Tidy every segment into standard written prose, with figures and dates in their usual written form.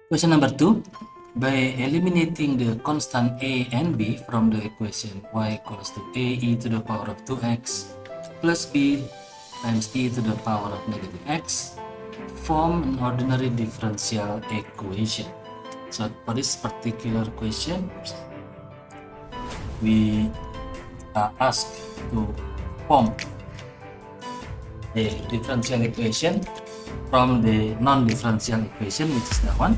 Question number 2. By eliminating the constant a and b from the equation y equals to a e to the power of 2x plus b times e to the power of negative x, form an ordinary differential equation. So for this particular question, we are asked to form a differential equation from the non-differential equation, which is that one.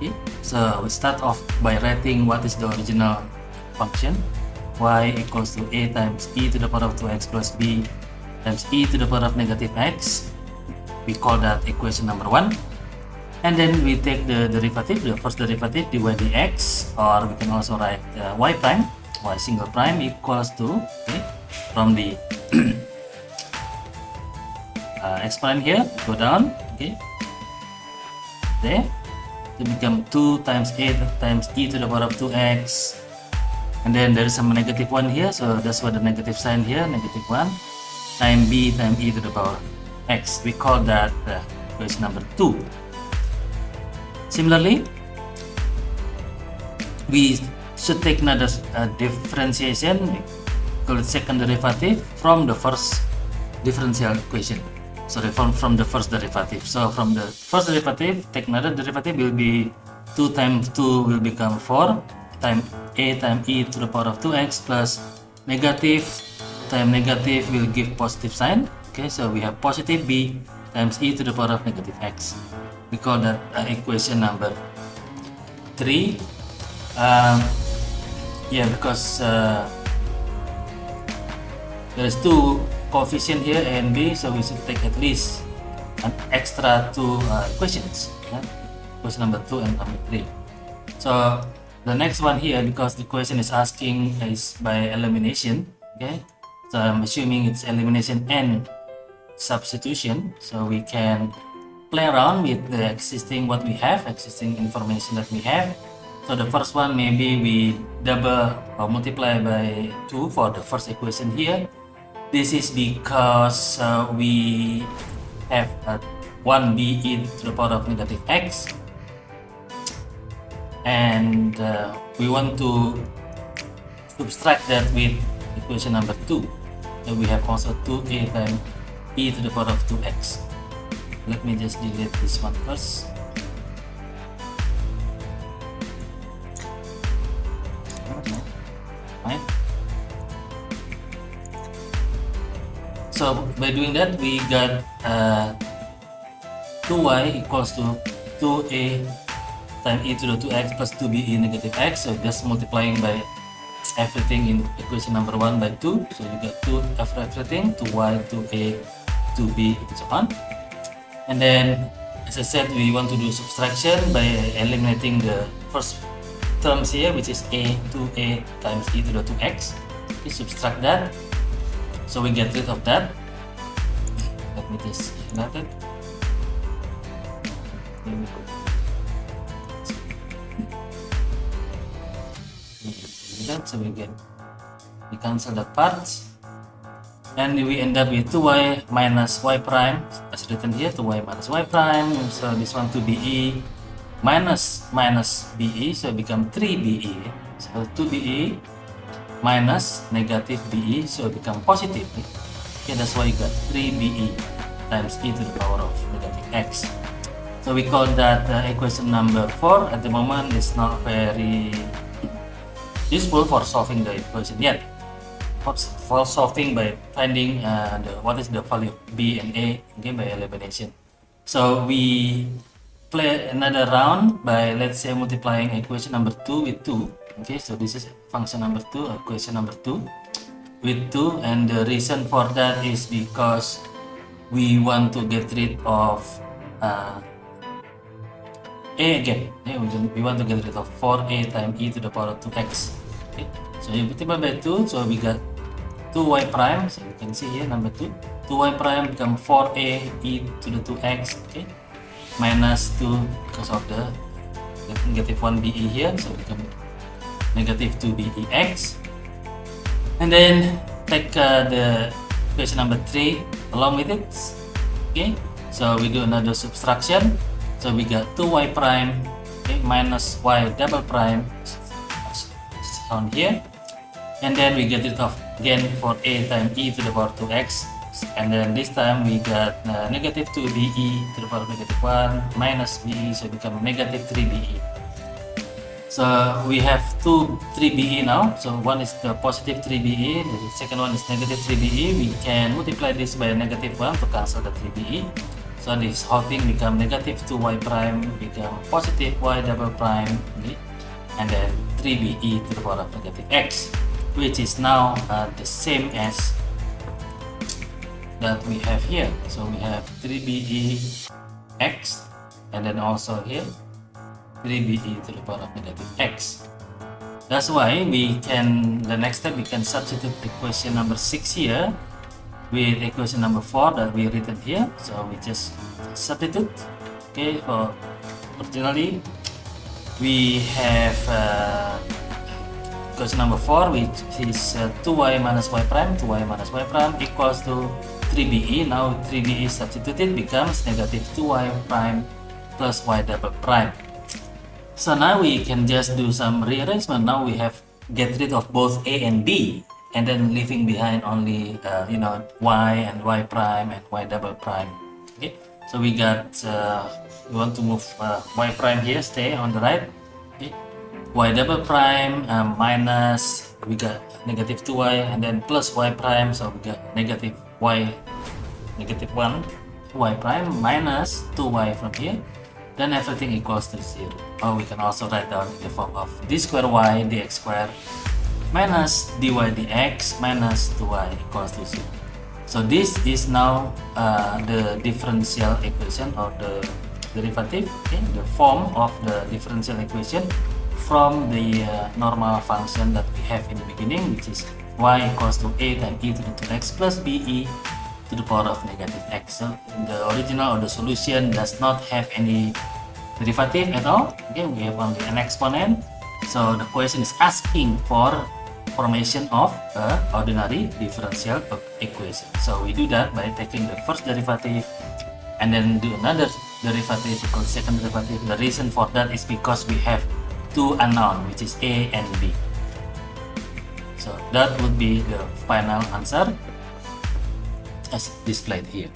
Okay, so we start off by writing what is the original function. Y equals to a times e to the power of 2x plus b times e to the power of negative x. We call that equation number 1. And then we take the derivative, the first derivative dy dx, or we can also write y prime, y single prime equals to, okay, from the exponent here, go down, okay, there, to become 2 times a times e to the power of 2x, and then there is some negative 1 here, so that's why the negative sign here, negative 1, times b times e to the power of x. We call that equation number 2. Similarly, we should take another differentiation, call it second derivative, from the first differential equation. Sorry, from the first derivative. So from the first derivative, take another derivative, will be 2 times 2 will become 4 times a times e to the power of 2x plus negative times negative will give positive sign. Okay, so we have positive b times e to the power of negative x. We call that equation number 3. Yeah, because there is 2 coefficient here a and b, so we should take at least an extra 2 equations, yeah? Equation number 2 and number 3. So the next one here, because the question is asking is by elimination, okay, so I'm assuming it's elimination and substitution, so we can play around with the existing existing information that we have. So the first one, maybe we double or multiply by 2 for the first equation here. This is because we have 1b e to the power of negative x, and we want to subtract that with equation number 2. So we have also 2a times e to the power of 2x. Let me just delete this one first. Fine. So by doing that, we got 2y equals to 2a times e to the 2x plus 2b negative x. So just multiplying by everything in equation number 1 by 2. So you got 2 after everything, 2y, 2a, 2b, and so on. And then, as I said, we want to do subtraction by eliminating the first terms here, which is a, 2a times e to the 2x. We subtract that. So we get rid of that. Let me just highlight it. There we go. So we cancel that part, and we end up with 2y minus y prime, as written here, 2y minus y prime. So this one 2be minus be, so it become 3be. So 2be minus negative be, so it become positive. Okay, that's why you got 3be times e to the power of negative x. So we call that equation number 4. At the moment, it's not very useful for solving the equation yet. For solving by finding what is the value of b and a, okay, by elimination. So we play another round by, let's say, multiplying equation number 2 with 2. Okay, so this is function number 2, equation number 2 with 2, and the reason for that is because we want to get rid of a again. Okay, we want to get rid of 4a times e to the power of 2x. Okay, so you multiply by 2, so we got 2y prime, so you can see here number 2, 2y prime become 4a e to the 2x, okay, minus 2 because of the negative 1be here, so become negative 2bex. And then take the equation number 3 along with it. Okay, so we do another subtraction. So we got 2y prime okay, minus y double prime on here, and then we get rid of again for a times e to the power 2x, and then this time we got negative 2be to the power of negative 1 minus be, so it become negative 3be. So we have 3be now. So one is the positive 3be, the second one is negative 3be. We can multiply this by a negative 1 to cancel the 3be. So this whole thing become negative 2y prime become positive y double prime, okay? And then 3be to the power of negative x, which is now the same as that we have here. So we have 3be x, and then also here 3be to the power of negative x. That's why we can, the next step, we can substitute equation number 6 here with equation number 4 that we written here. So we just substitute. Okay, for originally we have equation number 4, which is 2y minus y prime, 2y minus y prime equals to 3be. Now 3be substituted becomes negative 2y prime plus y double prime. So now we can just do some rearrangement. Now we have get rid of both a and b, and then leaving behind only y and y prime and y double prime. Okay, so we got we want to move y prime here, stay on the right. Okay, y double prime minus, we got negative 2y, and then plus y prime, so we got negative y, negative 1 y prime minus 2y from here. Then everything equals to 0. Or we can also write down in the form of d square y dx square minus dy dx minus 2y equals to 0. So this is now the differential equation, or the derivative, okay, the form of the differential equation from the normal function that we have in the beginning, which is y equals to a times e to the 2x plus be to the power of negative x. So the original, or the solution, does not have any derivative at all. Okay, we have only an exponent. So the question is asking for formation of an ordinary differential equation. So we do that by taking the first derivative and then do another derivative equal second derivative. The reason for that is because we have two unknown, which is a and b. So that would be the final answer as displayed here.